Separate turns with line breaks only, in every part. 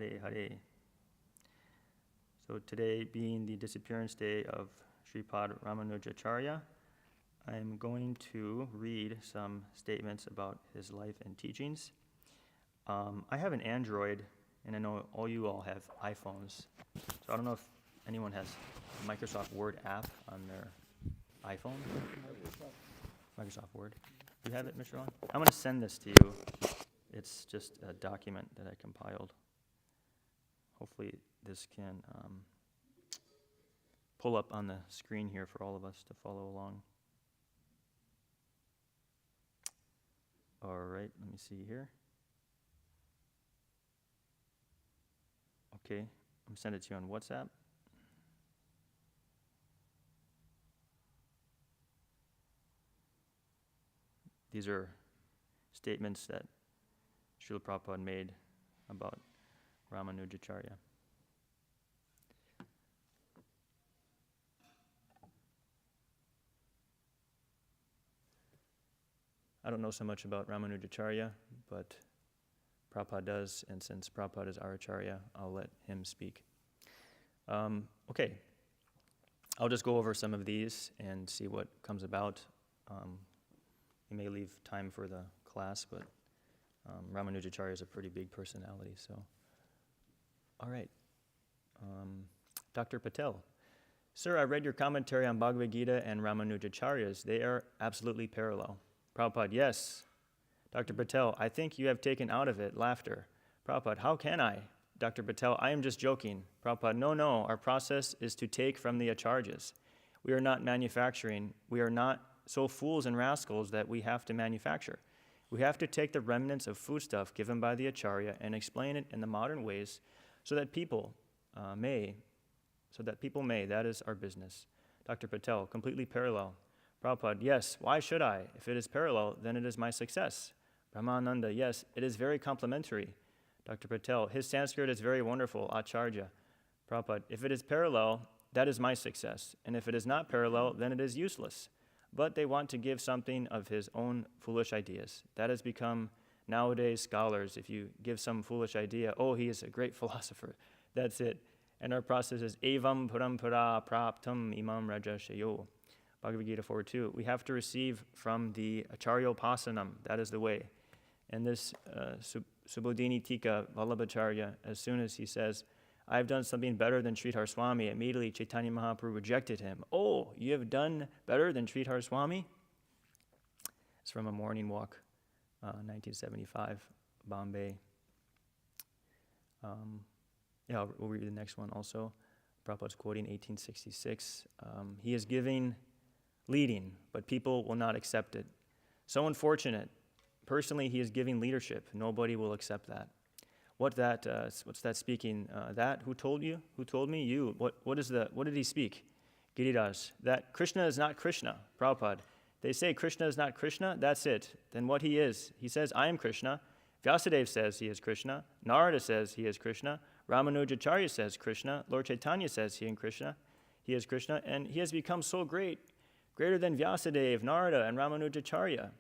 Hare Hare. So today being the disappearance day of Sripad Ramunajācārya, I'm going to read some statements about his life and teachings. I have an Android, and I know you all have iPhones. So I don't know if anyone has a Microsoft Word app on their iPhone. Microsoft Word. Do you have it, Mr. Ron? I'm going to send this to you. It's just a document that I compiled. Hopefully this can pull up on the screen here for all of us to follow along. All right, let me see here. Okay, I'm going to send it to you on WhatsApp. These are statements that Srila Prabhupada made about Ramunajācārya. I don't know so much about Ramunajācārya, but Prabhupada does, and since Prabhupada is our Acharya, I'll let him speak. Okay, I'll just go over some of these and see what comes about. We may leave time for the class, but Ramunajācārya is a pretty big personality, so. All right. Dr. Patel. Sir, I read your commentary on Bhagavad Gita and Ramunajācārya's. They are absolutely parallel. Prabhupada, yes. Dr. Patel, I think you have taken out of it laughter. Prabhupada, how can I? Dr. Patel, I am just joking. Prabhupada, no, our process is to take from the acharyas. We are not manufacturing. We are not so fools and rascals that we have to manufacture. We have to take the remnants of foodstuff given by the acharya and explain it in the modern ways so that people may, that is our business. Dr. Patel, completely parallel. Prabhupada, yes, why should I? If it is parallel, then it is my success. Brahmananda, yes, it is very complimentary. Dr. Patel, his Sanskrit is very wonderful, acharya. Prabhupada, if it is parallel, that is my success. And if it is not parallel, then it is useless. But they want to give something of his own foolish ideas. That has become nowadays scholars. If you give some foolish idea, oh, he is a great philosopher. That's it. And our process is evam parampara praptam imam rajashayo. Bhagavad Gita 4.2. We have to receive from the acharyopasanam. That is the way. And this Subodhini Tika Vallabhacharya, as soon as he says, I've done something better than Sridhar Swami, immediately Chaitanya Mahaprabhu rejected him. Oh, you have done better than Sridhar Swami? It's from a morning walk, 1975, Bombay. We'll read the next one also. Prabhupada's quoting 1866. He is leading, but people will not accept it. So unfortunate. Personally, he is giving leadership. Nobody will accept that. What's that speaking? That? Who told you? Who told me? You. What did he speak? Giriraj. That Krishna is not Krishna. Prabhupada. They say Krishna is not Krishna. That's it. Then what he is? He says, I am Krishna. Vyasadeva says he is Krishna. Narada says he is Krishna. Ramunajācārya says Krishna. Lord Chaitanya says he is Krishna. And he has become so great, greater than Vyasadeva, Narada, and Ramunajācārya.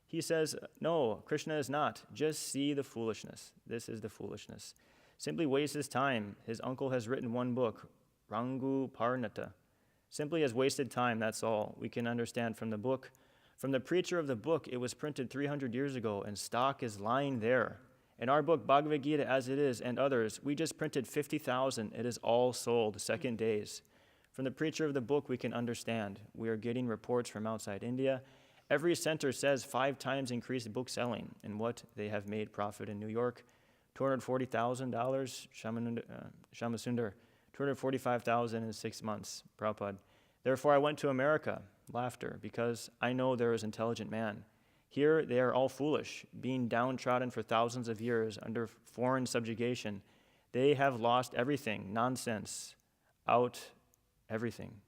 He says, no, Krishna is not. Just see the foolishness. This is the foolishness. Simply waste his time. His uncle has written one book, Rangu Parnata. Simply has wasted time, that's all. We can understand from the book. From the preacher of the book, it was printed 300 years ago, and stock is lying there. In our book, Bhagavad Gita, as it is, and others, we just printed 50,000. It is all sold, second days. From the preacher of the book, we can understand. We are getting reports from outside India. Every center says 5 times increased book selling in what they have made profit in New York. $240,000, Shamasundar, $245,000 in 6 months, Prabhupada. Therefore, I went to America, laughter, because I know there is intelligent man. Here, they are all foolish, being downtrodden for thousands of years under foreign subjugation. They have lost everything, nonsense, everything.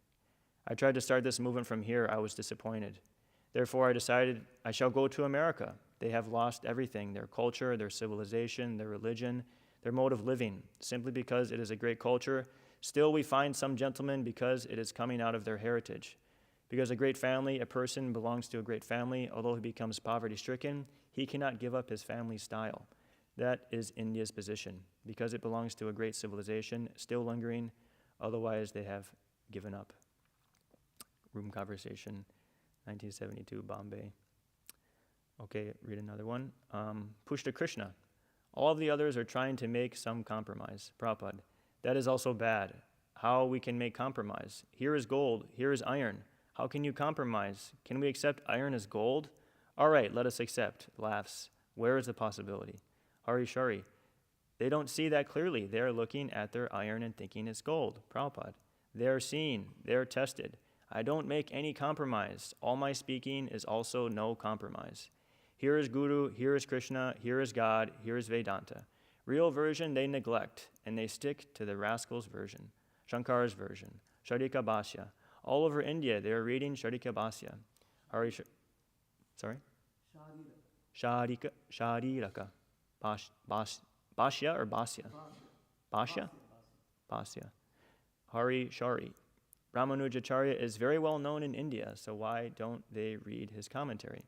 I tried to start this movement from here. I was disappointed. Therefore, I decided I shall go to America. They have lost everything, their culture, their civilization, their religion, their mode of living, simply because it is a great culture. Still, we find some gentlemen because it is coming out of their heritage. Because a person belongs to a great family, although he becomes poverty-stricken, he cannot give up his family style. That is India's position, because it belongs to a great civilization, still lingering, otherwise they have given up. Room conversation, 1972, Bombay. Okay, read another one. Pushta Krishna. All of the others are trying to make some compromise. Prabhupada. That is also bad. How we can make compromise? Here is gold, here is iron. How can you compromise? Can we accept iron as gold? All right, let us accept. Laughs. Where is the possibility? Hari Shari. They don't see that clearly. They are looking at their iron and thinking it's gold. Prabhupada. They are seen. They are tested. I don't make any compromise. All my speaking is also no compromise. Here is Guru, here is Krishna, here is God, here is Vedanta. Real version they neglect, and they stick to the rascal's version, Shankar's version, Sharika Bhashya. All over India, they are reading Sharika Bhashya. Shariraka. Bhashya or Bhashya? Bhashya? Bhashya. Hari Shari. Ramunajācārya is very well known in India, so why don't they read his commentary?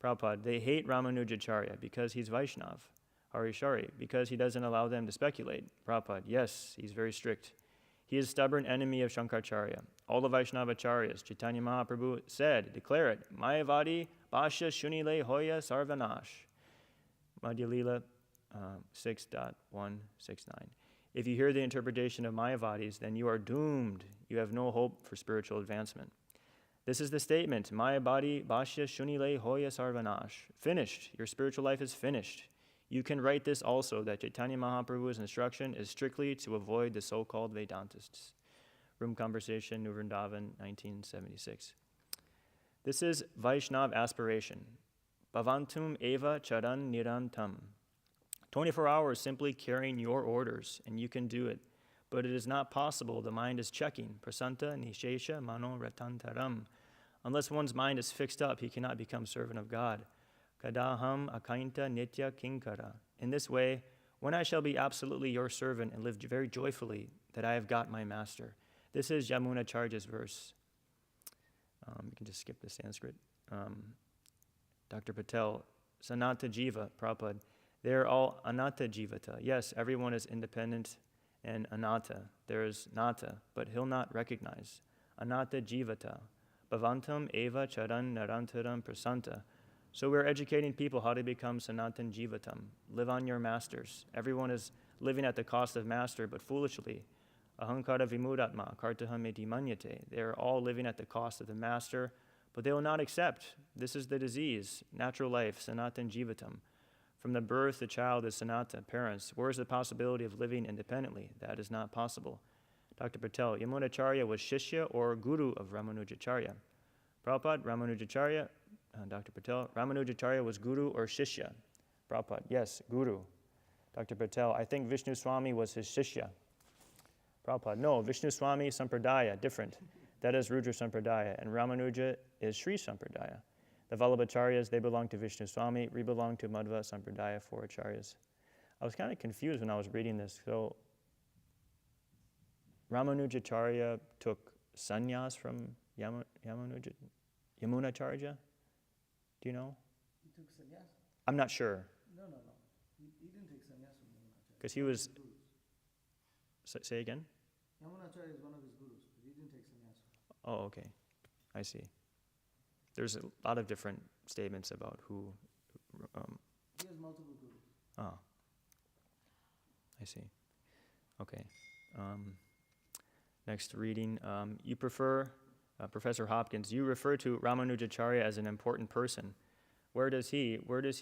Prabhupada, they hate Ramunajācārya because he's Vaishnav. Hari Shari, because he doesn't allow them to speculate. Prabhupada, yes, he's very strict. He is a stubborn enemy of Shankaracharya. All the Vaishnavacharyas, Chaitanya Mahaprabhu said, declare it, Mayavadi, Bhashya, Shunile, Hoya, Sarvanash. Madhya Lila 6.169. If you hear the interpretation of Mayavadis, then you are doomed. You have no hope for spiritual advancement. This is the statement, Mayavadi, Bhashya, Shunile, Hoya, Sarvanash. Finished. Your spiritual life is finished. You can write this also, that Chaitanya Mahaprabhu's instruction is strictly to avoid the so-called Vedantists. Room Conversation, New Vrindavan, 1976. This is Vaishnav aspiration. Bhavantum eva charan nirantam. 24 hours simply carrying your orders, and you can do it. But it is not possible. The mind is checking. Prasanta nishesha mano ratantaram. Unless one's mind is fixed up, he cannot become servant of God. Kadaham akainta nitya kinkara. In this way, when I shall be absolutely your servant and live very joyfully that I have got my master. This is Ramunajācārya's verse. You can just skip the Sanskrit. Dr. Patel, Sanata Jiva, Prabhupada, they are all anatta jivata. Yes, everyone is independent and anatta. There is nata, but he'll not recognize. Anatta jivata. Bhavantam eva charan narantaram prasanta. So we're educating people how to become sanatan jivatam. Live on your masters. Everyone is living at the cost of master, but foolishly. Ahankara vimudatma, kartaham eti manyate. They are all living at the cost of the master, but they will not accept. This is the disease, natural life, sanatan jivatam. From the birth, the child is sanata, parents. Where is the possibility of living independently? That is not possible. Dr. Patel, Yamunacharya was Shishya or Guru of Ramunajācārya. Prabhupada, Ramunajācārya, Dr. Patel, Ramunajācārya was Guru or Shishya. Prabhupada, yes, Guru. Dr. Patel, I think Vishnu Swami was his Shishya. Prabhupada, no, Vishnu Swami Sampradaya, different. That is Rudra Sampradaya, and Ramanuja is Sri Sampradaya. The Vallabhacharyas, they belong to Vishnu Swami. We belong to Madhva Sampradaya, 4 acharyas. I was kind of confused when I was reading this. So Ramunajācārya took sannyas from Yamunacārya? Do you know?
He took sannyas?
I'm not sure.
No. He didn't take sannyas from Yamunacārya.
Because he was... Say again?
Yamunacārya is one of his gurus, but he didn't take sannyas.
Oh, okay. I see. There's a lot of different statements about who...
He has multiple gurus.
Oh. I see. Okay. Next reading. You prefer, Professor Hopkins, you refer to Ramunajācārya as an important person. Where does he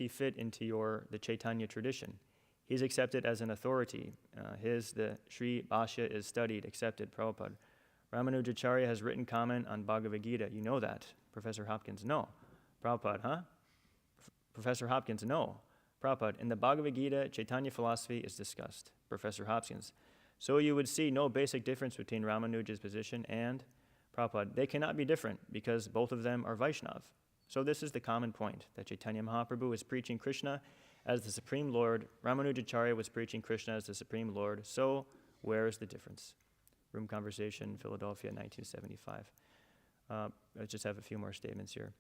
fit into the Chaitanya tradition? He's accepted as an authority. The Sri Bhashya is studied, accepted, Prabhupada. Ramunajācārya has written comment on Bhagavad Gita. You know that. Professor Hopkins, no. Prabhupada, huh? Professor Hopkins, no. Prabhupada, in the Bhagavad Gita, Chaitanya philosophy is discussed. Professor Hopkins, so you would see no basic difference between Ramanuja's position and Prabhupada. They cannot be different because both of them are Vaishnav. So this is the common point, that Chaitanya Mahaprabhu is preaching Krishna as the Supreme Lord. Ramunajācārya was preaching Krishna as the Supreme Lord. So where is the difference? Room Conversation, Philadelphia, 1975. I just have a few more statements here.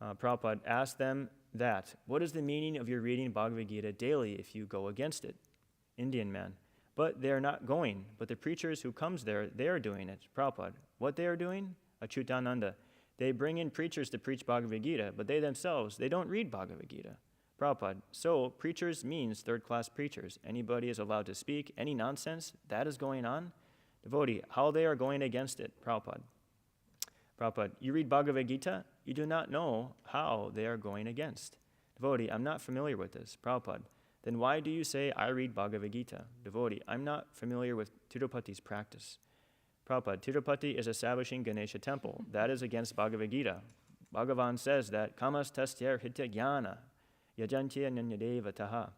Prabhupada, ask them that. What is the meaning of your reading Bhagavad Gita daily if you go against it? Indian man. But they are not going. But the preachers who comes there, they are doing it. Prabhupada, what they are doing? Achyutananda. They bring in preachers to preach Bhagavad Gita, but they themselves, they don't read Bhagavad Gita. Prabhupada, so preachers means third-class preachers. Anybody is allowed to speak, any nonsense, that is going on. Devotee, how they are going against it. Prabhupada. Prabhupada, you read Bhagavad Gita, you do not know how they are going against. Devotee, I'm not familiar with this. Prabhupada, then why do you say I read Bhagavad Gita? Devotee, I'm not familiar with Tirupati's practice. Prabhupada, Tirupati is establishing Ganesha temple. That is against Bhagavad Gita. Bhagavan says that kamas tastyer hitya jnana yajantya nyanyadeva taha.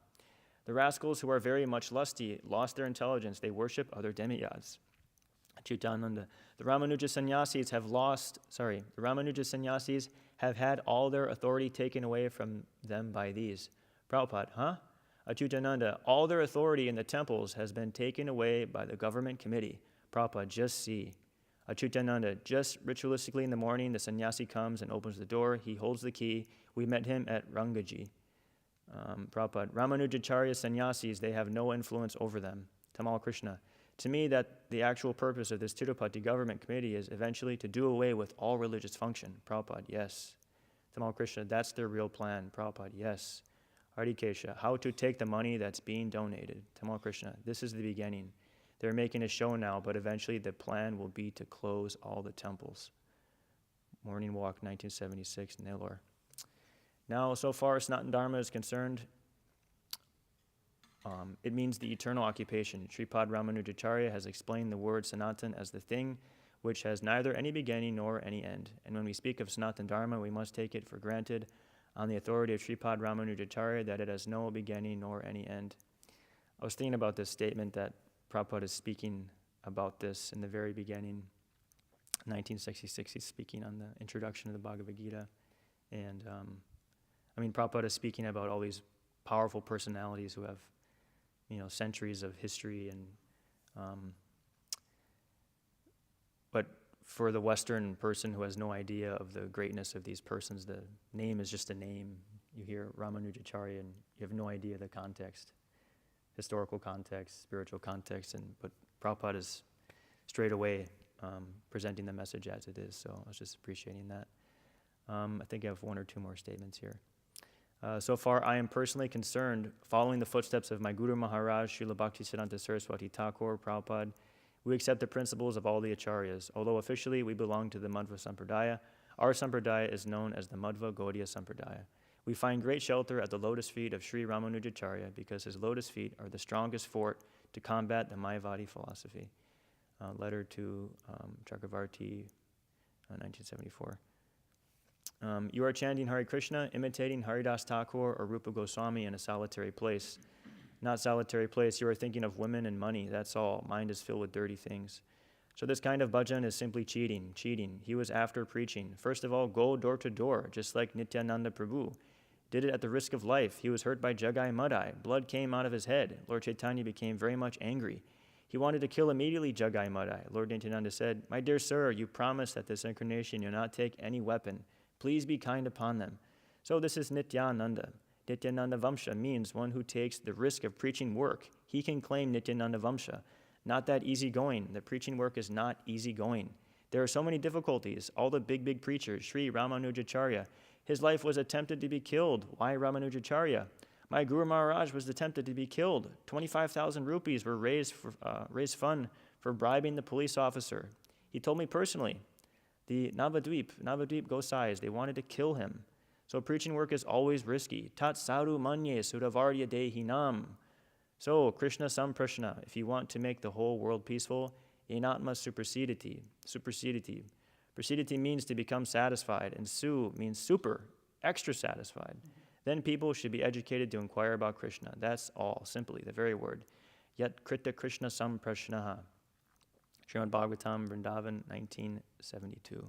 The rascals who are very much lusty lost their intelligence. They worship other demigods. Achyutananda. The Ramanuja sannyasis have had all their authority taken away from them by these. Prabhupada, huh? Achyutananda, all their authority in the temples has been taken away by the government committee. Prabhupada, just see. Achyutananda, just ritualistically in the morning, the sannyasi comes and opens the door. He holds the key. We met him at Rangaji. Prabhupada, Ramunajācārya sannyasis, they have no influence over them. Tamal Krishna. To me, that the actual purpose of this Tirupati government committee is eventually to do away with all religious function. Prabhupada, yes. Tamal Krishna, that's their real plan. Prabhupada, yes. Ardikesha, how to take the money that's being donated. Tamal Krishna, this is the beginning. They're making a show now, but eventually the plan will be to close all the temples. Morning Walk, 1976, Nellore. Now, so far as Sanatana Dharma is concerned, it means the eternal occupation. Sripad Ramunajācārya has explained the word Sanatan as the thing which has neither any beginning nor any end. And when we speak of Sanatana Dharma, we must take it for granted on the authority of Sripad Ramunajācārya that it has no beginning nor any end. I was thinking about this statement that Prabhupada is speaking about this in the very beginning. 1966, he's speaking on the introduction of the Bhagavad Gita. And Prabhupada is speaking about all these powerful personalities who have, centuries of history. But for the Western person who has no idea of the greatness of these persons, the name is just a name. You hear Ramunajācārya and you have no idea the context. Historical context, spiritual context, but Prabhupada is straight away presenting the message as it is, so I was just appreciating that. I think I have one or two more statements here. So far, I am personally concerned, following the footsteps of my Guru Maharaj, Srila Bhaktisiddhanta Saraswati Thakur, Prabhupada. We accept the principles of all the acharyas. Although officially we belong to the Madhva Sampradaya, our Sampradaya is known as the Madhva Gaudiya Sampradaya. We find great shelter at the lotus feet of Sri Ramunajācārya because his lotus feet are the strongest fort to combat the Mayavadi philosophy. Letter to Chakravarti, 1974. You are chanting Hare Krishna, imitating Haridas Thakur or Rupa Goswami in a solitary place. Not solitary place, you are thinking of women and money, that's all. Mind is filled with dirty things. So this kind of bhajan is simply cheating. He was after preaching. First of all, go door to door, just like Nityananda Prabhu. Did it at the risk of life. He was hurt by Jagai Madai. Blood came out of his head. Lord Chaitanya became very much angry. He wanted to kill immediately Jagai Madai. Lord Nityananda said, "My dear sir, you promised that this incarnation you'll not take any weapon. Please be kind upon them." So this is Nityananda. Nityananda Vamsha means one who takes the risk of preaching work. He can claim Nityananda Vamsha. Not that easygoing. The preaching work is not easygoing. There are so many difficulties. All the big preachers, Sri Ramunajācārya, his life was attempted to be killed. Why Ramunajācārya? My Guru Maharaj was attempted to be killed. 25,000 rupees were raised fund for bribing the police officer. He told me personally, the Navadvip Gosais, they wanted to kill him. So preaching work is always risky. Tat sadhu manye sudhavarya dehinam. So Krishna samprashna, if you want to make the whole world peaceful, enatma supersediti. Prasiditi means to become satisfied, and su means super, extra satisfied. Then people should be educated to inquire about Krishna. That's all, simply, the very word. Yat krita Krishna samprashnaha. Srimad Bhagavatam, Vrindavan, 1972.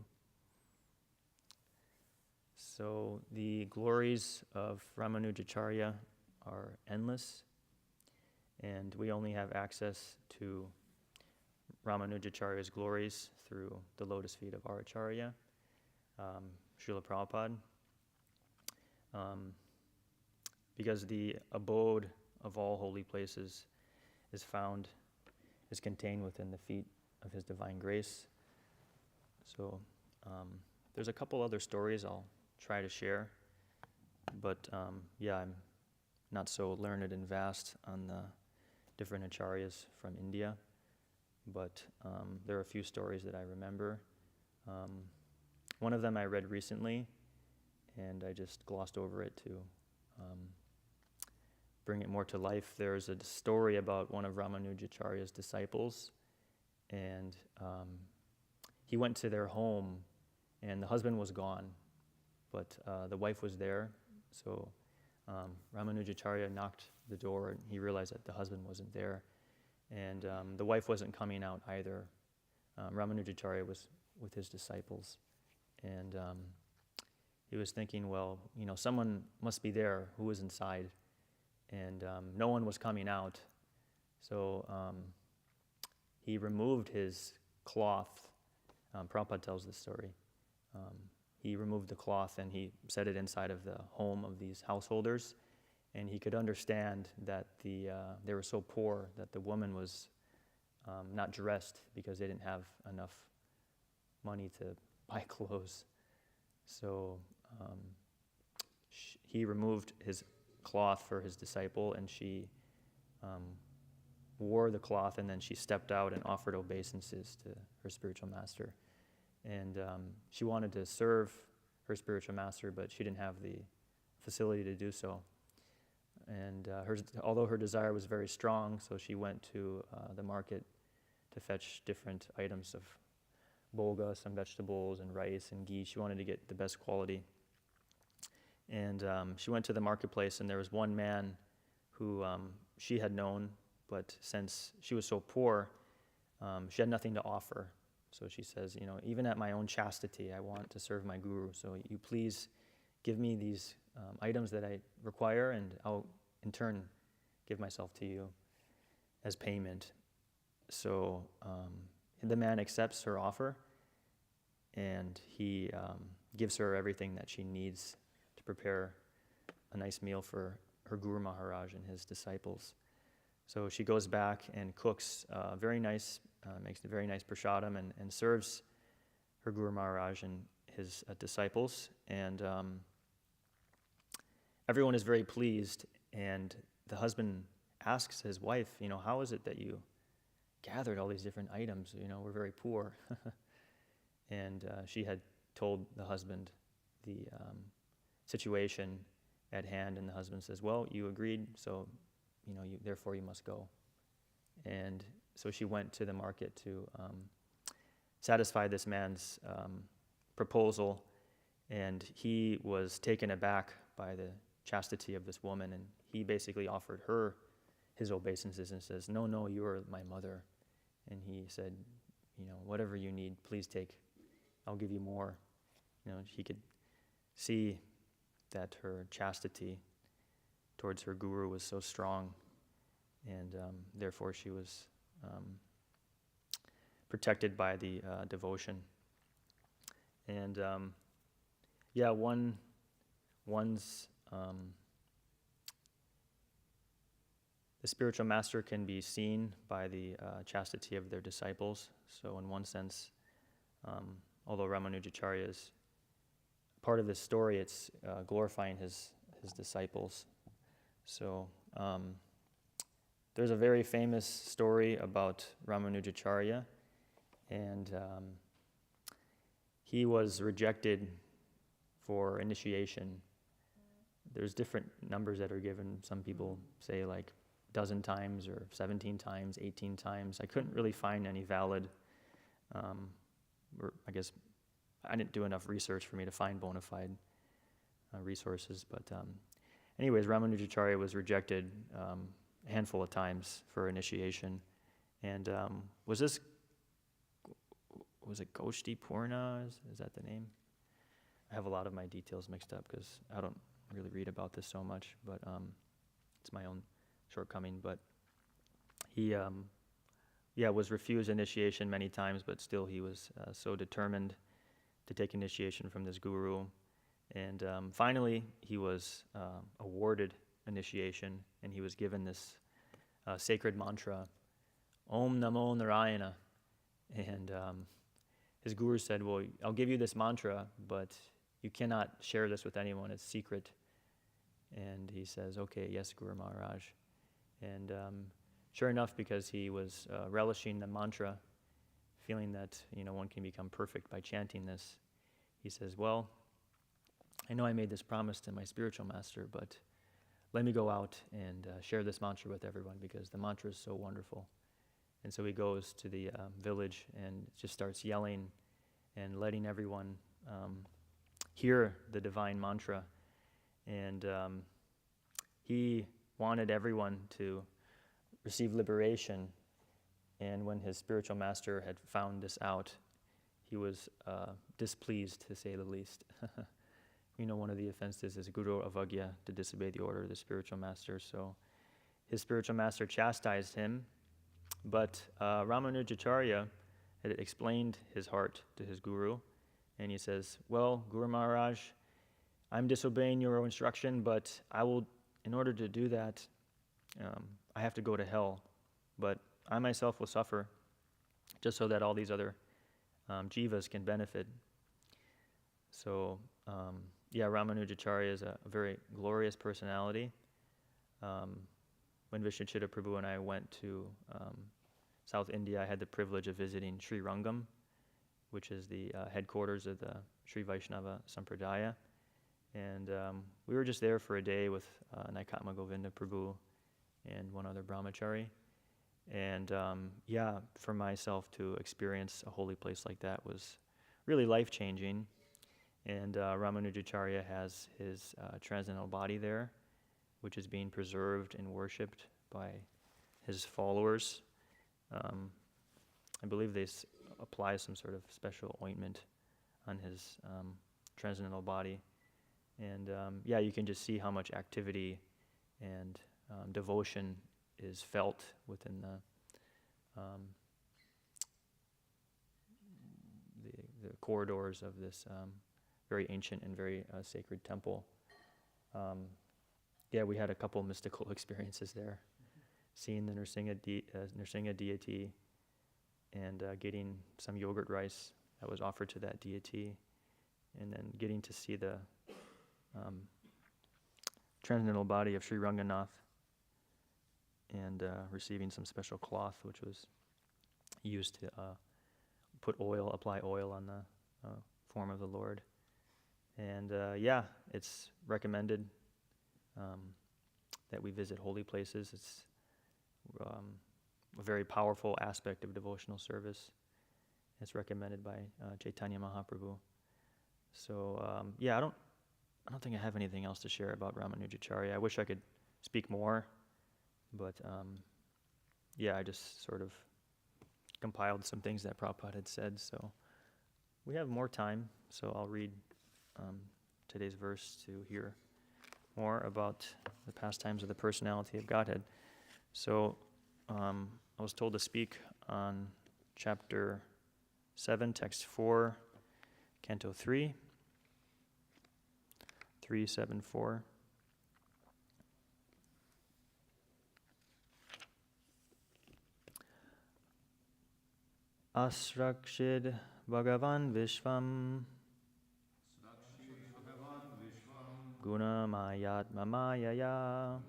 So the glories of Ramunajācārya are endless, and we only have access to Ramunajācārya's glories through the lotus feet of our Acharya, Srila Prabhupada. because the abode of all holy places is contained within the feet of His divine grace. So there's a couple other stories I'll try to share, but I'm not so learned and vast on the different acharyas from India, but there are a few stories that I remember. One of them I read recently, and I just glossed over it to bring it more to life. There's a story about one of Ramunajācārya's disciples, and he went to their home, and the husband was gone, but the wife was there. So Ramunajācārya knocked the door, and he realized that the husband wasn't there, and the wife wasn't coming out either. Ramunajācārya was with his disciples, and he was thinking, well, someone must be there who was inside, and no one was coming out. So he removed his cloth. Prabhupada tells this story. He removed the cloth and he set it inside of the home of these householders, and he could understand that they were so poor that the woman was not dressed because they didn't have enough money to buy clothes. So he removed his cloth for his disciple, and she wore the cloth, and then she stepped out and offered obeisances to her spiritual master. And she wanted to serve her spiritual master, but she didn't have the facility to do so. And although her desire was very strong, so she went to the market to fetch different items of boga, some vegetables and rice and ghee. She wanted to get the best quality. And she went to the marketplace, and there was one man who she had known, but since she was so poor, she had nothing to offer. So she says, even at my own chastity, I want to serve my guru. So you please give me these items that I require, and I'll in turn give myself to you as payment. So the man accepts her offer, and he gives her everything that she needs to prepare a nice meal for her Guru Maharaj and his disciples. So she goes back and cooks makes a very nice prasadam and serves her Guru Maharaj and his disciples. And everyone is very pleased, and the husband asks his wife, how is it that you gathered all these different items? We're very poor. And she had told the husband the situation at hand, and the husband says, well, you agreed, so therefore you must go. And so she went to the market to satisfy this man's proposal, and he was taken aback by the chastity of this woman, and he basically offered her his obeisances and says, no, you are my mother. And he said, whatever you need, please take. I'll give you more. He could see that her chastity towards her guru was so strong, and therefore she was protected by the devotion. And the spiritual master can be seen by the chastity of their disciples. So in one sense, although Ramunajācārya is part of this story, it's glorifying his disciples. So there's a very famous story about Ramunajācārya, and he was rejected for initiation. There's different numbers that are given. Some people say like a dozen times or 17 times, 18 times. I couldn't really find any valid, or I guess I didn't do enough research for me to find bona fide resources. But anyways, Ramunajācārya was rejected a handful of times for initiation. And was it Goshti Purna? Is that the name? I have a lot of my details mixed up because I don't really read about this so much, but it's my own shortcoming. But he was refused initiation many times, but still he was so determined to take initiation from this guru. And finally, he was awarded initiation, and he was given this sacred mantra, Om Namo Narayana. And his guru said, well, I'll give you this mantra, but you cannot share this with anyone. It's secret. And he says, okay, yes, Guru Maharaj. And sure enough, because he was relishing the mantra, feeling that one can become perfect by chanting this, he says, well, I know I made this promise to my spiritual master, but let me go out and share this mantra with everyone because the mantra is so wonderful. And so he goes to the village and just starts yelling and letting everyone hear the divine mantra. And he wanted everyone to receive liberation. And when his spiritual master had found this out, he was displeased, to say the least. One of the offenses is Guru Avagya, to disobey the order of the spiritual master. So his spiritual master chastised him, but Ramunajācārya had explained his heart to his guru, and he says, well, Guru Maharaj, I'm disobeying your instruction, but in order to do that, I have to go to hell, but I myself will suffer, just so that all these other jivas can benefit. So, Ramunajācārya is a very glorious personality. When Vishnuchitta Prabhu and I went to South India, I had the privilege of visiting Sri Rangam, which is the headquarters of the Sri Vaishnava Sampradaya. And we were just there for a day with Naikatma Govinda Prabhu and one other brahmachari. And for myself to experience a holy place like that was really life-changing. And Ramunajācārya has his transcendental body there, which is being preserved and worshipped by his followers. I believe they apply some sort of special ointment on his transcendental body. And you can just see how much activity and devotion is felt within the corridors of this very ancient and very sacred temple. We had a couple mystical experiences there, seeing the Nrsimha deity and getting some yogurt rice that was offered to that deity, and then getting to see the transcendental body of Sri Ranganath and receiving some special cloth which was used to apply oil on the form of the Lord. And it's recommended that we visit holy places. It's a very powerful aspect of devotional service. It's recommended by Chaitanya Mahaprabhu. So I don't think I have anything else to share about Ramunajācārya. I wish I could speak more, but I just sort of compiled some things that Prabhupada had said. So we have more time, so I'll read today's verse to hear more about the pastimes of the personality of Godhead. So I was told to speak on chapter 7, text 4, canto 3, 374. Asrakshid Bhagavan Vishvam Guna Mayat Mamayaya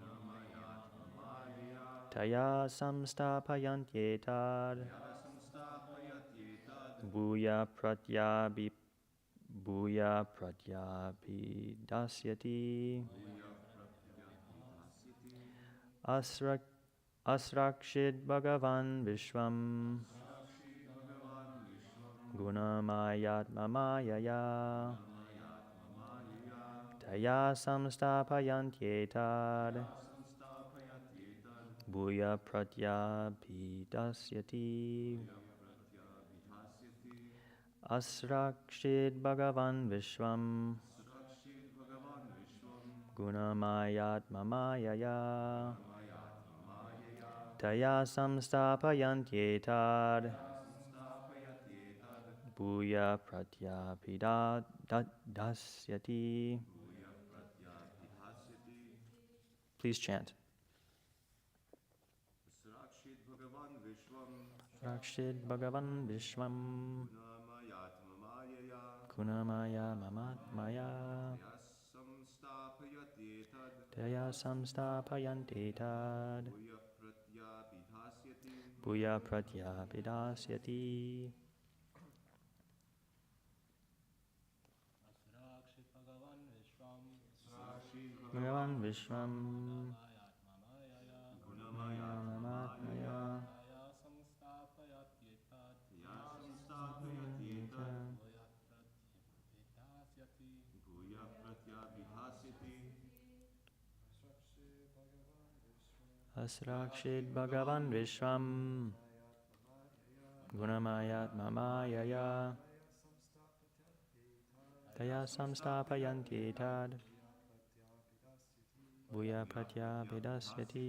Taya Samstapayantyetad Bhuya Pratyapi Dasyati Asrakshid Bhagavan Vishvam Gunamayat Mamayaya Taya Samstapayantyetad Bhuya Pratyapi Dasyati Asrakshid Bhagavan Vishvam Gunamayat Mamayaya Taya Samstapayantyetad Bhuya Pratyapi dasyati. Please chant. Rakshid Bhagavan Vishwam Kunamaya Mamatmaya Daya Samsthapayanti Tad Bhuya Pratyapidasyati. Bhagavan Vishwam Mamatmaya Asrakshid Bhagavan Vishwam Gunamayat Mamayaya Daya Samsthapayanti Tad Bhuya Pratyapidasyati.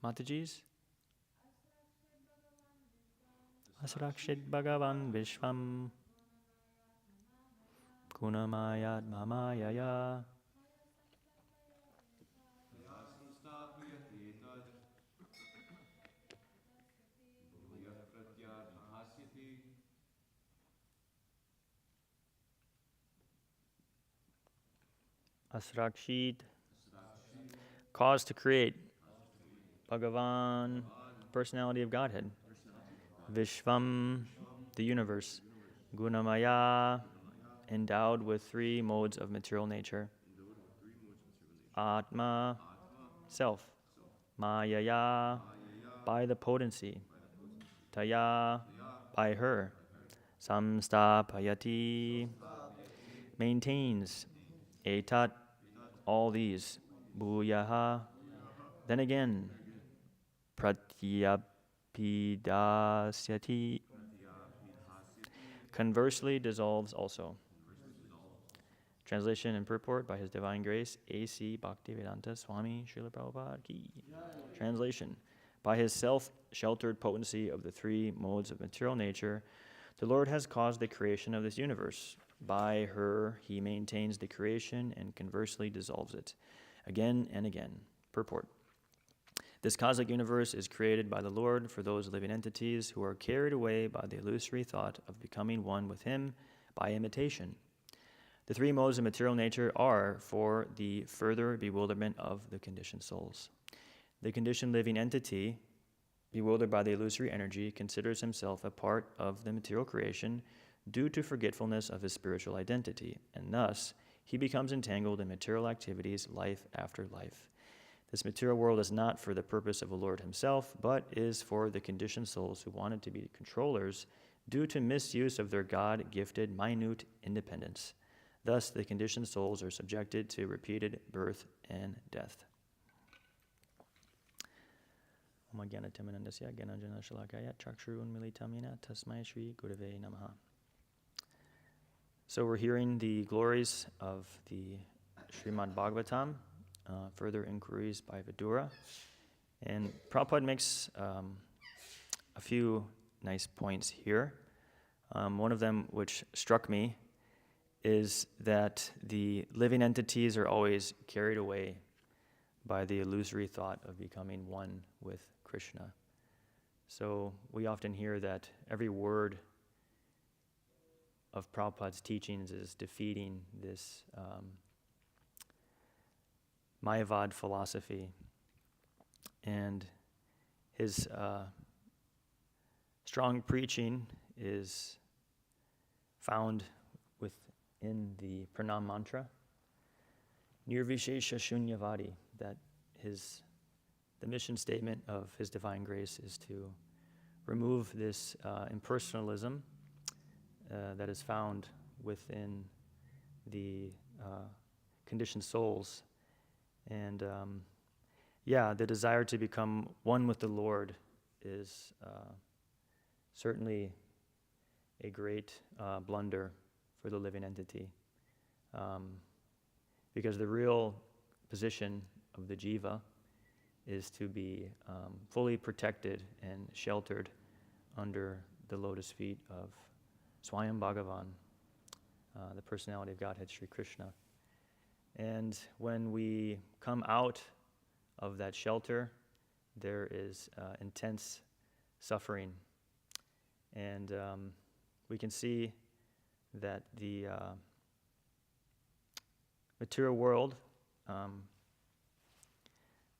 Matajis? Asrakshid Bhagavan Vishwam Gunamayat Mamayaya Asrakshid, cause to create. Bhagavan, personality of Godhead. Vishvam, the universe. Gunamaya, endowed with three modes of material nature. Atma, self. Mayaya, by the potency. Taya, by her. Samstapayati, maintains. Etat, all these. Bhuyaha, then again. Pratyapidasyati, conversely dissolves also. Translation and purport by His Divine Grace, A.C. Bhaktivedanta Swami Srila Prabhupada Ki. Translation. By His self-sheltered potency of the three modes of material nature, the Lord has caused the creation of this universe. By her, He maintains the creation and conversely dissolves it, again and again. Purport. This cosmic universe is created by the Lord for those living entities who are carried away by the illusory thought of becoming one with Him by imitation. The three modes of material nature are for the further bewilderment of the conditioned souls. The conditioned living entity, bewildered by the illusory energy, considers himself a part of the material creation due to forgetfulness of his spiritual identity, and thus he becomes entangled in material activities life after life. This material world is not for the purpose of the Lord Himself, but is for the conditioned souls who wanted to be controllers due to misuse of their God-gifted minute independence. Thus, the conditioned souls are subjected to repeated birth and death. So we're hearing the glories of the Srimad Bhagavatam, further inquiries by Vidura. And Prabhupada makes a few nice points here. One of them which struck me is that the living entities are always carried away by the illusory thought of becoming one with Krishna. So we often hear that every word of Prabhupada's teachings is defeating this Mayavad philosophy. And his strong preaching is found within the Pranam mantra, Nirvishesha Shunyavadi, that the mission statement of His Divine Grace is to remove this impersonalism that is found within the conditioned souls. And the desire to become one with the Lord is certainly a great blunder for the living entity. Because the real position of the jiva is to be fully protected and sheltered under the lotus feet of Swayam Bhagavan, the personality of Godhead Sri Krishna. And when we come out of that shelter, there is intense suffering. And we can see that the material world,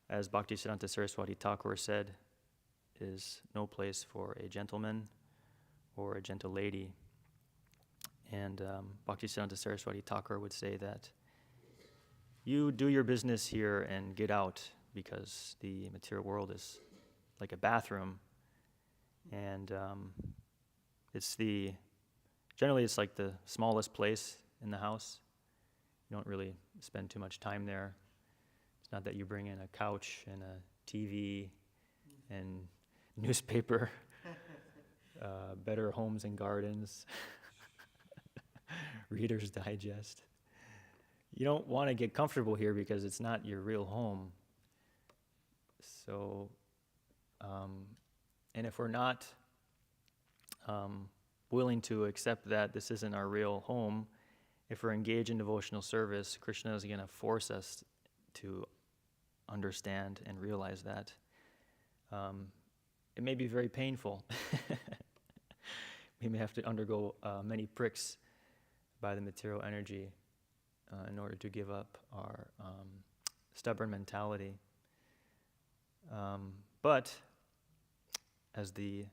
as Bhaktisiddhanta Saraswati Thakur said, is no place for a gentleman or a gentle lady. And Bhaktisiddhanta Saraswati Thakur would say that you do your business here and get out, because the material world is like a bathroom, and generally it's like the smallest place in the house. You don't really spend too much time there. It's not that you bring in a couch and a TV and newspaper, Better Homes and Gardens, Reader's Digest. You don't want to get comfortable here because it's not your real home. So, and if we're not willing to accept that this isn't our real home, if we're engaged in devotional service, Krishna is going to force us to understand and realize that. It may be very painful. We may have to undergo many pricks by the material energy in order to give up our stubborn mentality. But as the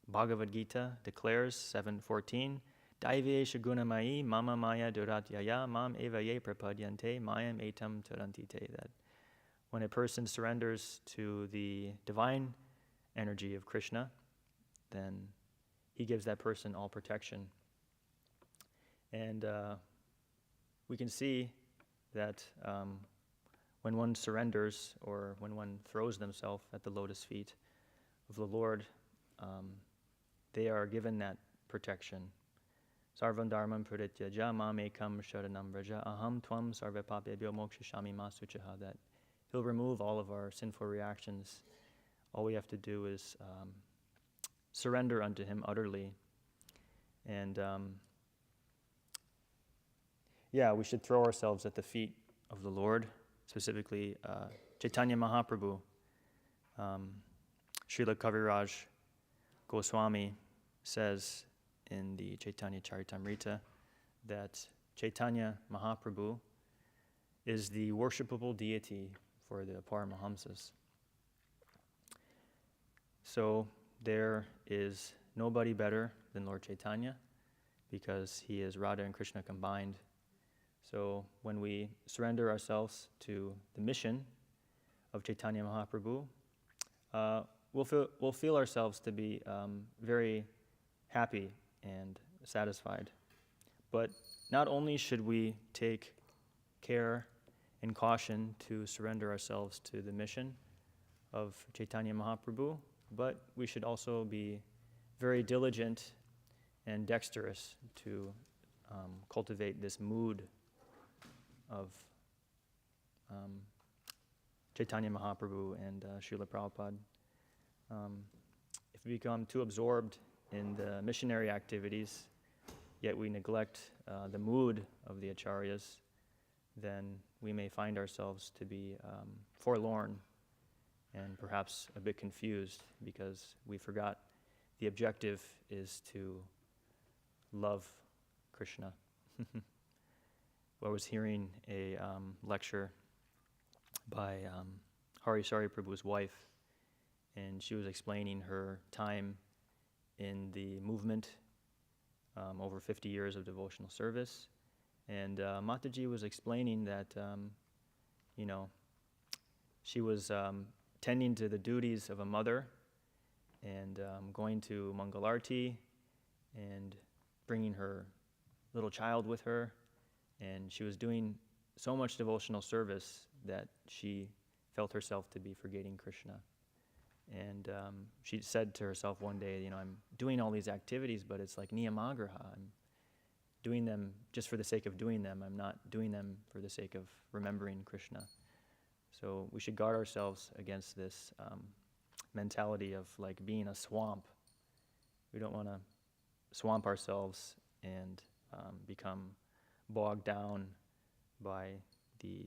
Bhagavad Gita declares, 7:14, Daivesha gunamai mama maya duratyaya mam eva ye prapadyante mayam etam tarantite, that when a person surrenders to the divine energy of Krishna, then he gives that person all protection. And we can see that when one surrenders, or when one throws themselves at the lotus feet of the Lord, they are given that protection. Sarvam dharmam pradityaja mam ekam sharanam vraja aham tvam sarva papebhyo mokshishami ma suchaha, that he'll remove all of our sinful reactions. All we have to do is surrender unto him utterly. And we should throw ourselves at the feet of the Lord, specifically Chaitanya Mahaprabhu. Srila Kaviraj Goswami says in the Chaitanya Charitamrita that Chaitanya Mahaprabhu is the worshipable deity for the Paramahamsas. So there is nobody better than Lord Chaitanya, because he is Radha and Krishna combined. So when we surrender ourselves to the mission of Chaitanya Mahaprabhu, we'll feel ourselves to be very happy and satisfied. But not only should we take care and caution to surrender ourselves to the mission of Chaitanya Mahaprabhu, but we should also be very diligent and dexterous to cultivate this mood of Chaitanya Mahaprabhu and Srila Prabhupada. If we become too absorbed in the missionary activities, yet we neglect the mood of the acharyas, then we may find ourselves to be forlorn and perhaps a bit confused, because we forgot the objective is to love Krishna. I was hearing a lecture by Harisari Prabhu's wife, and she was explaining her time in the movement, over 50 years of devotional service. And Mataji was explaining that, she was tending to the duties of a mother and going to Mangalarti and bringing her little child with her. And she was doing so much devotional service that she felt herself to be forgetting Krishna. And she said to herself one day, I'm doing all these activities, but it's like niyamagraha. I'm doing them just for the sake of doing them. I'm not doing them for the sake of remembering Krishna. So we should guard ourselves against this mentality of like being a swamp. We don't want to swamp ourselves and become bogged down by the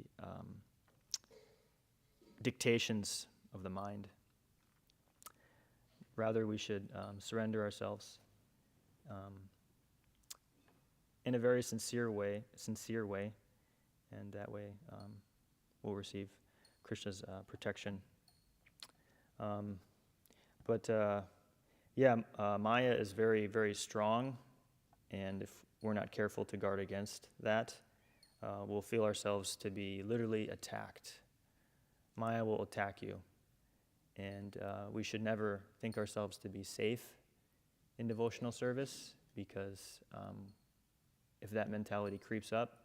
dictations of the mind. Rather, we should surrender ourselves in a very sincere way, and that way we'll receive Krishna's protection. Maya is very, very strong, and if we're not careful to guard against that, we'll feel ourselves to be literally attacked. Maya will attack you, and we should never think ourselves to be safe in devotional service, because if that mentality creeps up,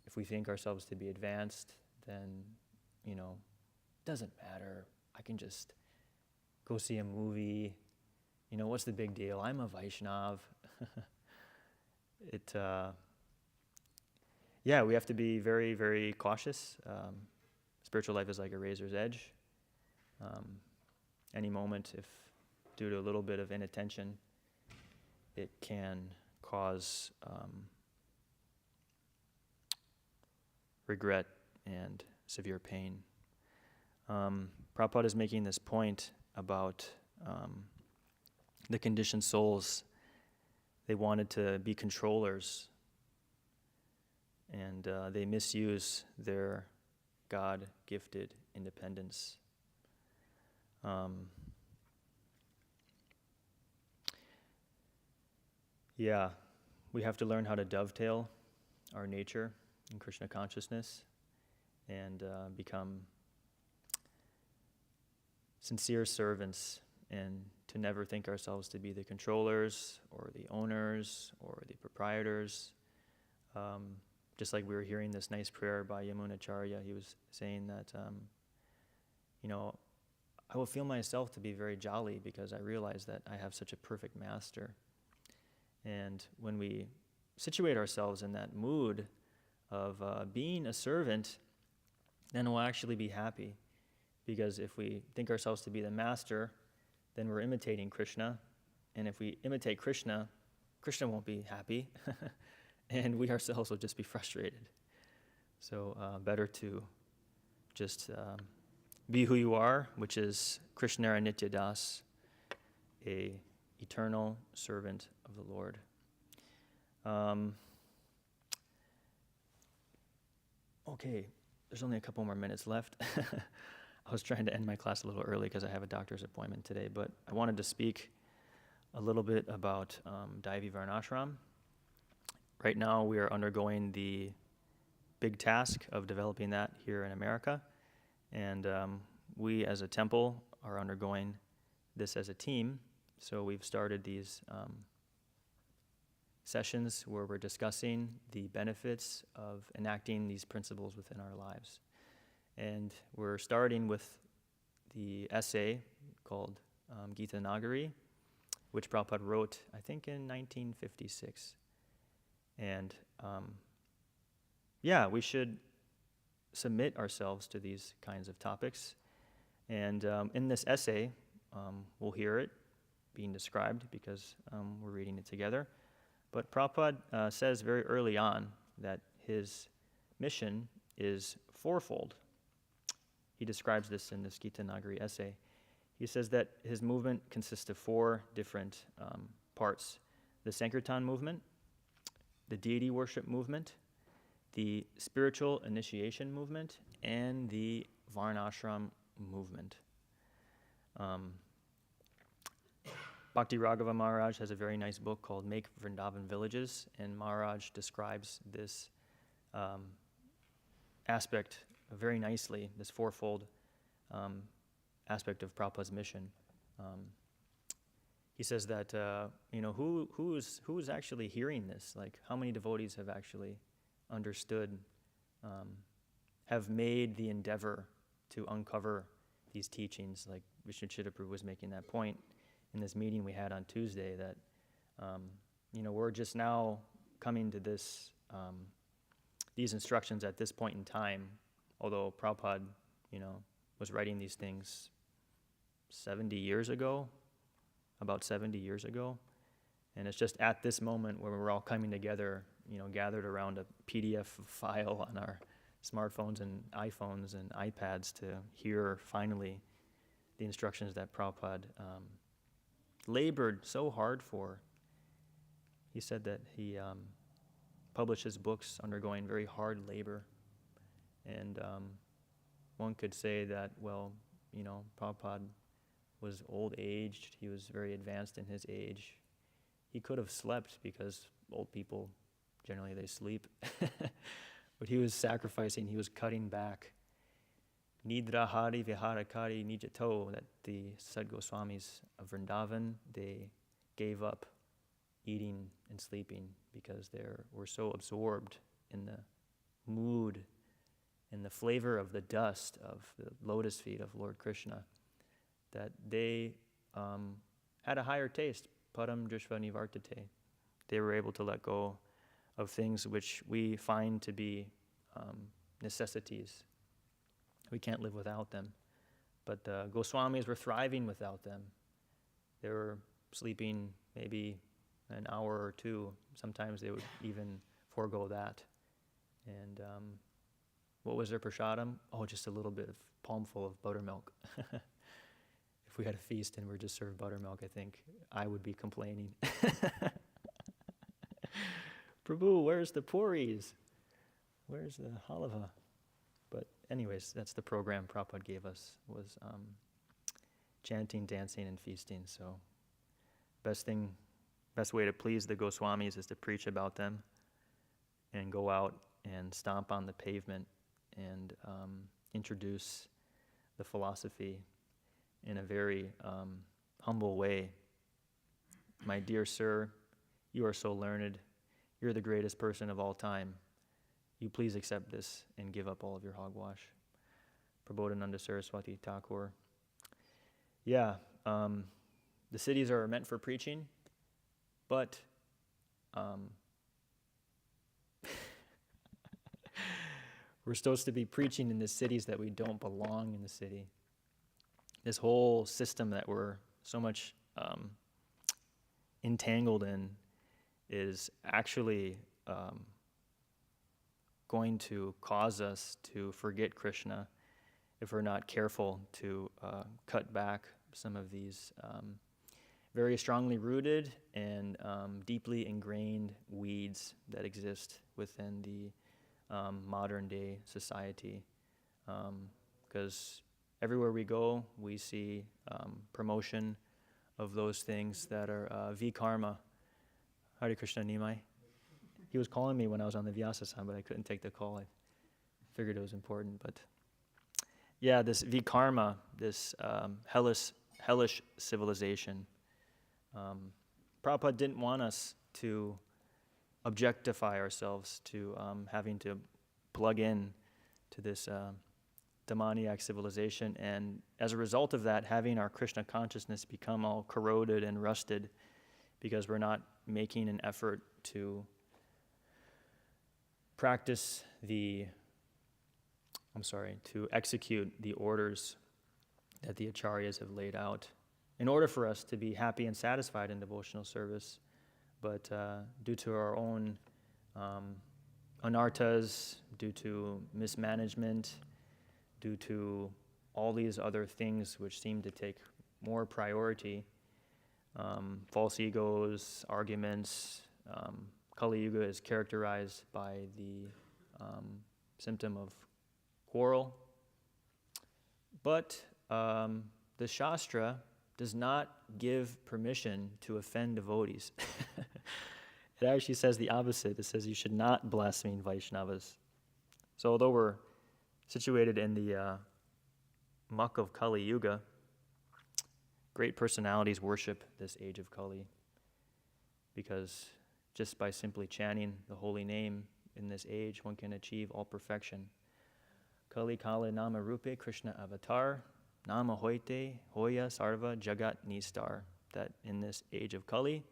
if we think ourselves to be advanced, then, it doesn't matter. I can just go see a movie. What's the big deal? I'm a Vaishnav. We have to be very, very cautious. Spiritual life is like a razor's edge. Any moment, if due to a little bit of inattention, it can cause regret and severe pain. Prabhupada is making this point about the conditioned souls. They wanted to be controllers, and they misuse their God-gifted independence. We have to learn how to dovetail our nature in Krishna consciousness and become sincere servants, and to never think ourselves to be the controllers or the owners or the proprietors. Just like we were hearing this nice prayer by Ramunajācārya, he was saying that, I will feel myself to be very jolly because I realize that I have such a perfect master. And when we situate ourselves in that mood of being a servant, then we'll actually be happy. Because if we think ourselves to be the master, then we're imitating Krishna. And if we imitate Krishna, Krishna won't be happy. And we ourselves will just be frustrated. So better to just be who you are, which is Krishnara Nitya Das, a eternal servant of the Lord. Okay, there's only a couple more minutes left. I was trying to end my class a little early because I have a doctor's appointment today, but I wanted to speak a little bit about Daivi Varnashram. Right now we are undergoing the big task of developing that here in America, and we as a temple are undergoing this as a team. So we've started these sessions where we're discussing the benefits of enacting these principles within our lives. And we're starting with the essay called Gita Nagari, which Prabhupada wrote, I think, in 1956. And we should submit ourselves to these kinds of topics. And in this essay, we'll hear it being described because we're reading it together. But Prabhupada says very early on that his mission is fourfold. He describes this in this Gita Nagari essay. He says that his movement consists of four different parts: the Sankirtan movement, the deity worship movement, the spiritual initiation movement, and the Varnashram movement. Bhakti Raghava Maharaj has a very nice book called Make Vrindavan Villages, and Maharaj describes this aspect very nicely, this fourfold aspect of Prabhupada's mission. He says that, who is actually hearing this? Like, how many devotees have actually understood, have made the endeavor to uncover these teachings? Like Vishnu Chitta Prabhu was making that point in this meeting we had on Tuesday, that, we're just now coming to this, these instructions at this point in time, although Prabhupada, was writing these things 70 years ago about 70 years ago. And it's just at this moment where we're all coming together, gathered around a PDF file on our smartphones and iPhones and iPads to hear finally the instructions that Prabhupada labored so hard for. He said that he published his books undergoing very hard labor. And one could say that, Prabhupada was old-aged. He was very advanced in his age. He could have slept because old people, generally they sleep. But he was sacrificing, he was cutting back. Nidra hari viharakari nijato, that the Sad Goswamis of Vrindavan, they gave up eating and sleeping because they were so absorbed in the mood and the flavor of the dust of the lotus feet of Lord Krishna that they had a higher taste. Param drishva nivartate. They were able to let go of things which we find to be necessities. We can't live without them. But the Goswamis were thriving without them. They were sleeping maybe an hour or two. Sometimes they would even forego that. And what was their prasadam? Oh, just a little bit of palmful of buttermilk. If we had a feast and we're just served buttermilk, I think I would be complaining. Prabhu, where's the puris? Where's the halava? But anyways, that's the program Prabhupada gave us, was chanting, dancing, and feasting. So best way to please the Goswamis is to preach about them and go out and stomp on the pavement and introduce the philosophy in a very humble way. My dear sir, you are so learned. You're the greatest person of all time. You please accept this and give up all of your hogwash. Prabodhananda Saraswati Thakur. Yeah, the cities are meant for preaching, but we're supposed to be preaching in the cities that we don't belong in the city. This whole system that we're so much entangled in is actually going to cause us to forget Krishna if we're not careful to cut back some of these very strongly rooted and deeply ingrained weeds that exist within the modern day society. Because everywhere we go, we see promotion of those things that are vikarma. Hare Krishna Nimai. He was calling me when I was on the Vyasa-san, but I couldn't take the call. I figured it was important. But yeah, this vikarma, this hellish civilization. Prabhupada didn't want us to objectify ourselves to having to plug in to this demoniac civilization, and as a result of that, having our Krishna consciousness become all corroded and rusted because we're not making an effort to to execute the orders that the acharyas have laid out in order for us to be happy and satisfied in devotional service. But due to our own anarthas, due to mismanagement, due to all these other things which seem to take more priority, false egos, arguments, Kali Yuga is characterized by the symptom of quarrel. But the Shastra does not give permission to offend devotees. It actually says the opposite. It says you should not blaspheme Vaishnavas. So although we're situated in the muck of Kali Yuga, great personalities worship this age of Kali, because just by simply chanting the holy name in this age, one can achieve all perfection. Kali Kala Nama Rupe Krishna Avatar Nama Hoite Hoya Sarva Jagat Nistar. That in this age of Kali,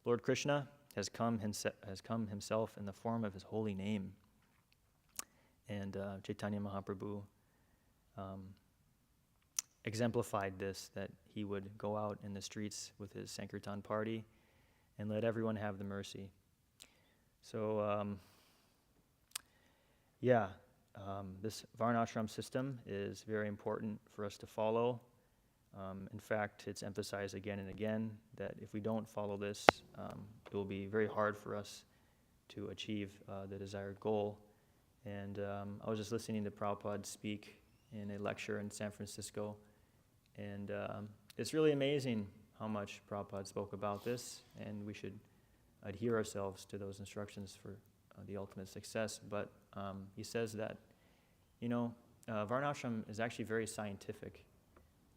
Lord Krishna has come himself in the form of his holy name. And Chaitanya Mahaprabhu exemplified this, that he would go out in the streets with his Sankirtan party and let everyone have the mercy. So, this Varnashram system is very important for us to follow. In fact, it's emphasized again and again that if we don't follow this, it will be very hard for us to achieve the desired goal. And I was just listening to Prabhupada speak in a lecture in San Francisco, and it's really amazing how much Prabhupada spoke about this, and we should adhere ourselves to those instructions for the ultimate success. But he says that, Varnashram is actually very scientific,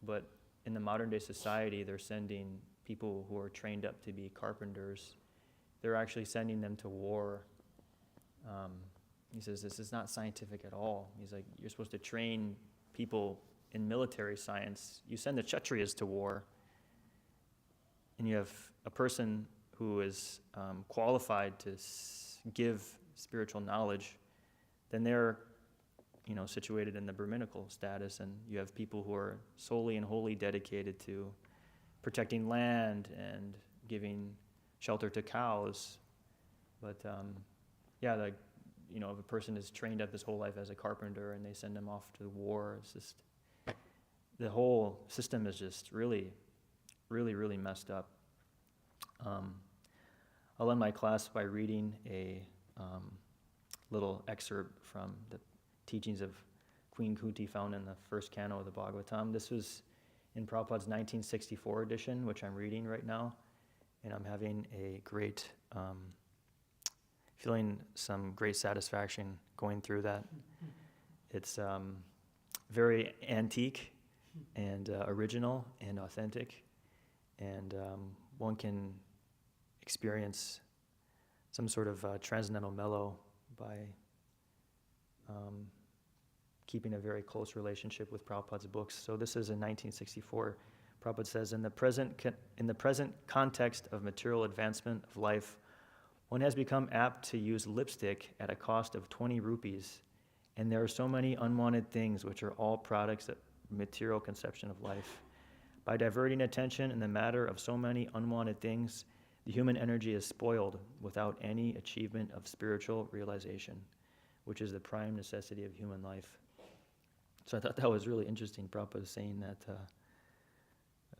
but in the modern day society, they're sending people who are trained up to be carpenters. They're actually sending them to war. He says this is not scientific at all. He's like, you're supposed to train people in military science. You send the Kshatriyas to war, and you have a person who is qualified to give spiritual knowledge, then they're situated in the Brahminical status, and you have people who are solely and wholly dedicated to protecting land and giving shelter to cows. But if a person is trained up his whole life as a carpenter and they send him off to the war, it's just, the whole system is just really, really, really messed up. I'll end my class by reading a little excerpt from the teachings of Queen Kunti found in the first canto of the Bhagavatam. This was in Prabhupada's 1964 edition, which I'm reading right now, and I'm having a great, feeling some great satisfaction going through that. It's very antique and original and authentic, and one can experience some sort of transcendental mellow by keeping a very close relationship with Prabhupada's books. So this is in 1964. Prabhupada says, in the present context of material advancement of life, one has become apt to use lipstick at a cost of 20 rupees, and there are so many unwanted things which are all products of material conception of life. By diverting attention in the matter of so many unwanted things, the human energy is spoiled without any achievement of spiritual realization, which is the prime necessity of human life. So I thought that was really interesting. Prabhupada is saying that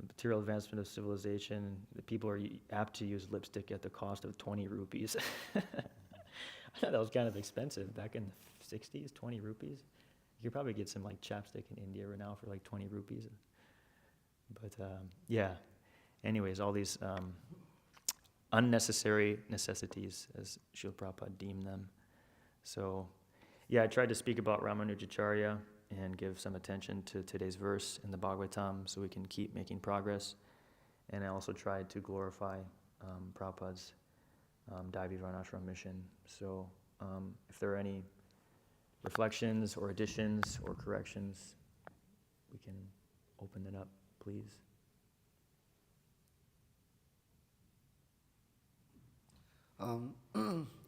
material advancement of civilization, the people are apt to use lipstick at the cost of 20 rupees. I thought that was kind of expensive back in the 60s, 20 rupees. You could probably get some like chapstick in India right now for like 20 rupees. But anyways, all these unnecessary necessities, as Srila Prabhupada deemed them. So, I tried to speak about Ramunajācārya and give some attention to today's verse in the Bhagavatam so we can keep making progress. And I also tried to glorify Prabhupada's Daivi Varnashram mission. So if there are any reflections or additions or corrections, we can open it up, please.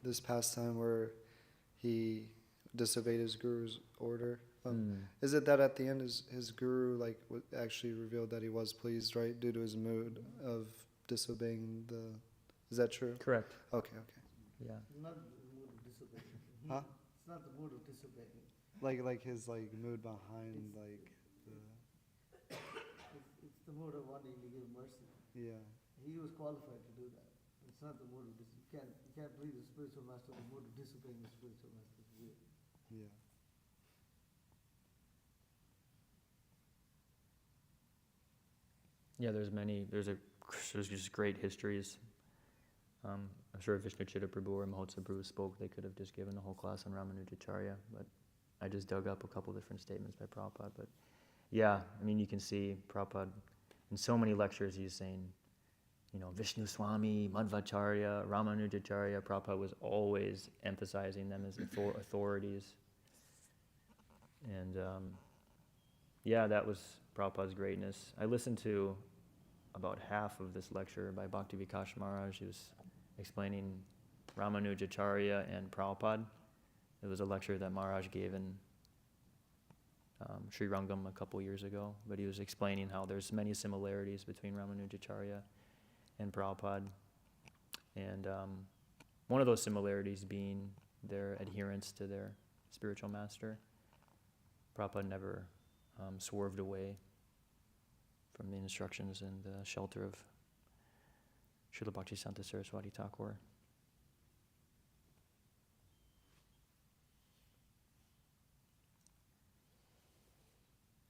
This past time where he disobeyed his guru's order, is it that at the end his guru actually revealed that he was pleased, right, due to his mood of disobeying the... Is that true?
Correct.
Okay.
Yeah.
It's not the mood of disobeying.
Huh?
It's not the mood of disobeying.
Like his mood behind the...
It's the mood of wanting to give mercy.
Yeah.
He was qualified to do that. It's not the mood of you can't please the spiritual master. The mood of disobeying the spiritual master is weird.
Yeah.
Yeah, there's just great histories. I'm sure if Vishnu Chitta Prabhu or Mahotsa Prabhu spoke, they could have just given the whole class on Ramunajācārya, but I just dug up a couple different statements by Prabhupada. But you can see Prabhupada in so many lectures he's saying, Vishnu Swami, Madhvacharya, Ramunajācārya. Prabhupada was always emphasizing them as authorities. And that was Prabhupada's greatness. I listened to about half of this lecture by Bhakti Vikash Maharaj. He was explaining Ramunajācārya and Prabhupada. It was a lecture that Maharaj gave in Sri Rangam a couple years ago, but he was explaining how there's many similarities between Ramunajācārya and Prabhupada, and one of those similarities being their adherence to their spiritual master. Prabhupada never swerved away from the instructions and the shelter of Srila Bhaktisanta Saraswati Thakur.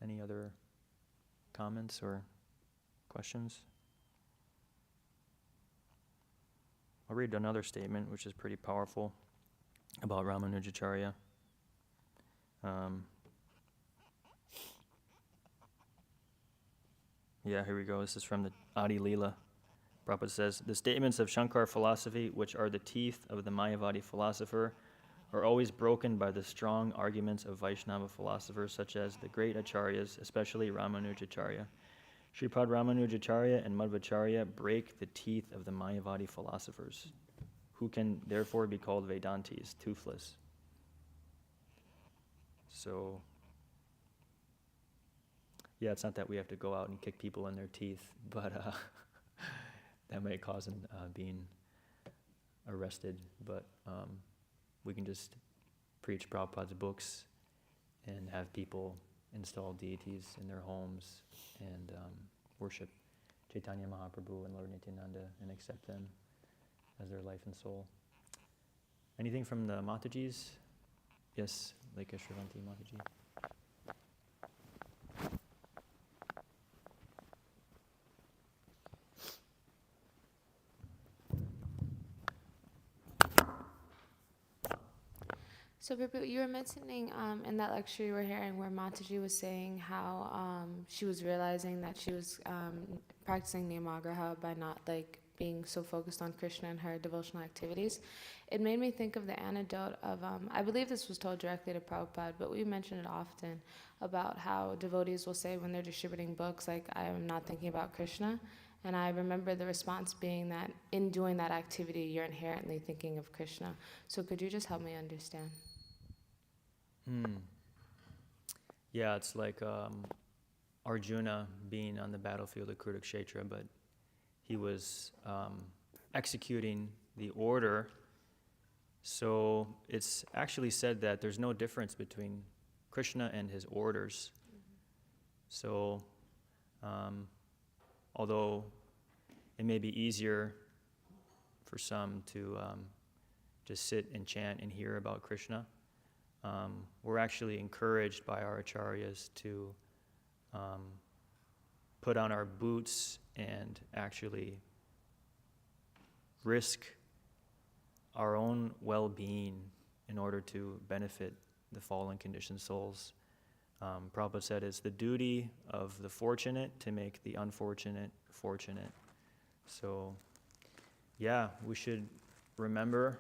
Any other comments or questions? I'll read another statement, which is pretty powerful, about Ramunajācārya. Here we go. This is from the Adi Leela. Prabhupada says, the statements of Shankar philosophy, which are the teeth of the Mayavadi philosopher, are always broken by the strong arguments of Vaishnava philosophers, such as the great acharyas, especially Ramunajācārya. Sripad Ramunajācārya and Madhvacharya break the teeth of the Mayavadi philosophers, who can therefore be called Vedantis, toothless. So, it's not that we have to go out and kick people in their teeth, but that might cause them being arrested. But we can just preach Prabhupada's books and have people install deities in their homes and worship Chaitanya Mahaprabhu and Lord Nityananda and accept them as their life and soul. Anything from the Matajis? Yes, Lekha Shravanti Mataji.
So, Prabhu, you were mentioning in that lecture you were hearing where Mataji was saying how she was realizing that she was practicing Niyamagraha by not being so focused on Krishna and her devotional activities. It made me think of the anecdote of, I believe this was told directly to Prabhupada, but we mention it often, about how devotees will say when they're distributing books, I am not thinking about Krishna. And I remember the response being that in doing that activity, you're inherently thinking of Krishna. So could you just help me understand?
Yeah, it's like Arjuna being on the battlefield of Kurukshetra, but he was executing the order. So it's actually said that there's no difference between Krishna and his orders. So although it may be easier for some to just sit and chant and hear about Krishna, we're actually encouraged by our acharyas to put on our boots and actually risk our own well-being in order to benefit the fallen conditioned souls. Prabhupada said it's the duty of the fortunate to make the unfortunate fortunate. So, we should remember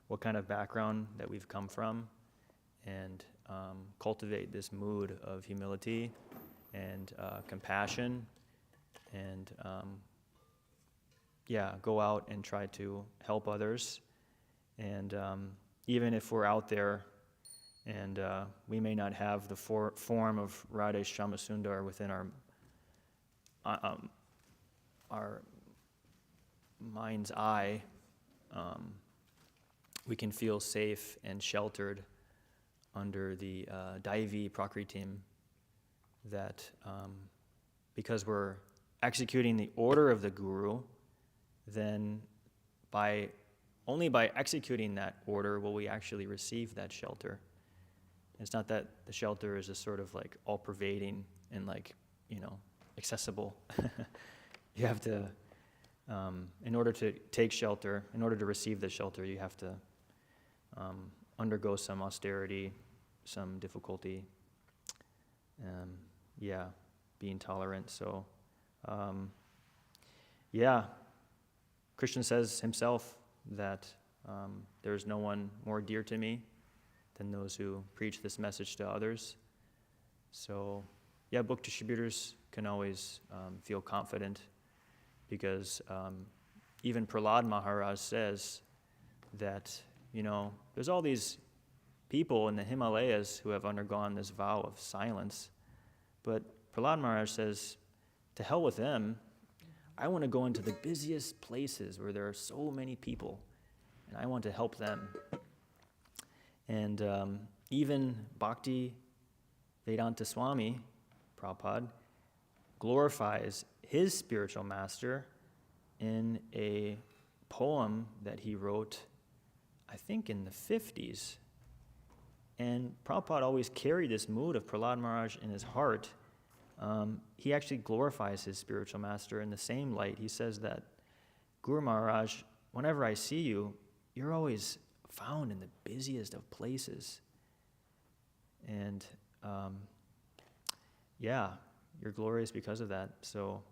what kind of background that we've come from and cultivate this mood of humility and compassion and go out and try to help others. And even if we're out there and we may not have the form of Radha Shyamasundar within our mind's eye, we can feel safe and sheltered under the Daivi Prakritim, that because we're executing the order of the Guru, then only by executing that order will we actually receive that shelter. It's not that the shelter is just sort of all-pervading and accessible. You have to, in order to take shelter, in order to receive the shelter, you have to undergo some austerity, some difficulty, being tolerant. So, Krishna says himself that there's no one more dear to me than those who preach this message to others. So, book distributors can always feel confident because even Prahlad Maharaj says that, there's all these people in the Himalayas who have undergone this vow of silence. But Prahlad Maharaj says, to hell with them. I want to go into the busiest places where there are so many people, and I want to help them. And even Bhakti Vedanta Swami, Prabhupada, glorifies his spiritual master in a poem that he wrote, I think in the 50s. And Prabhupada always carried this mood of Prahlad Maharaj in his heart. He actually glorifies his spiritual master in the same light. He says that, Guru Maharaj, whenever I see you, you're always found in the busiest of places. And yeah, you're glorious because of that. So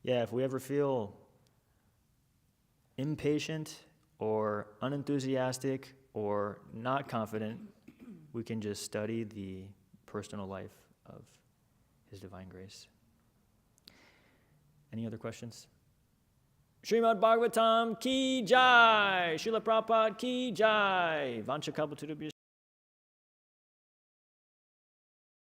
yeah, if we ever feel impatient or unenthusiastic or not confident, we can just study the personal life of His Divine Grace. Any other questions? Srimad Bhagavatam ki jai, Srila Prabhupada ki jai, Vancha Kalpatarubhyascha